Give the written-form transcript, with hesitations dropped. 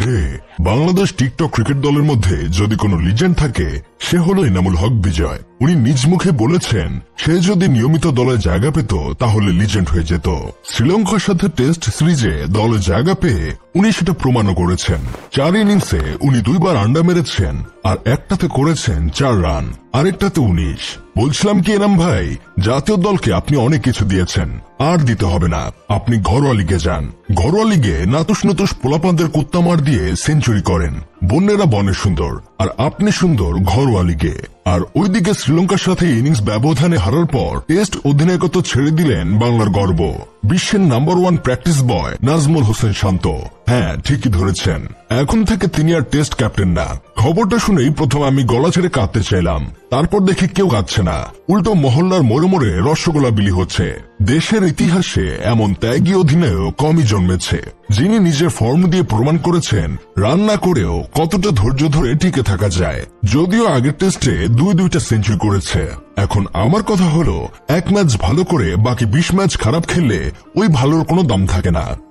রে, Bangladesh TikTok cricket দলের মধ্যে যদি কোনো লিজেন্ড থাকে সে হলো এনামুল হক বিজয়। উনি নিজ মুখে বলেছেন সে যদি নিয়মিত দলে জায়গা পেত তাহলে লিজেন্ড হয়ে যেত। শ্রীলঙ্কার সাথে টেস্ট সিরিজে দলে জায়গা পেয়ে উনি সেটা প্রমাণও করেছেন। 4 ইনিংসে উনি 2 বার আন্ডা মেরেছেন আর একটাতে করেছেন 4 রান, আরেকটাতে 19। বলছিলাম কি এনাম ভাই, জাতীয় দলকে আপনি অনেক কিছু দিয়েছেন, আর দিতে হবে না। আপনি ঘরোয়া লিগে যান, ঘরোয়া লিগে নাতুস নতুস পোলাপানদের কুত্তামার দিয়ে সেঞ্চুরি করেন। বন্যেরা বনে সুন্দর আর আপনি সুন্দর ঘরোয়া লিগে। আর ওইদিকে শ্রীলঙ্কার সাথে ইনিংস ব্যবধানে হারার পর টেস্ট অধিনায়কত্ব ছেড়ে দিলেন বাংলার গর্ব, বিশ্বের নাম্বার 1 প্র্যাকটিস বয় নাজমুল হোসেন শান্ত। হ্যাঁ, ঠিকই ধরেছেন, এখন থেকে তিনি আর টেস্ট ক্যাপ্টেন না। খবরটা শুনেই প্রথমে আমি গলা ছেড়ে কাঁদতে চাইলাম, তারপর দেখি কেউ কাঁদছে না, উল্টো মহল্লার মোড়ে মোড়ে রসগোল্লা বিলি হচ্ছে। দেশের ইতিহাসে এমন ত্যাগী অধিনায়ক কমই জন্মেছে, যিনি নিজের ফর্ম দিয়ে প্রমাণ করেছেন রান না করেও কতটা ধৈর্য ধরে টিকে থাকা যায়। যদিও আগের টেস্টে 2-2টা সেঞ্চুরি করেছে। এখন আমার কথা হলো, এক ম্যাচ ভালো করে বাকি 20 ম্যাচ খারাপ খেললে ওই ভালোর কোনো দাম থাকে না।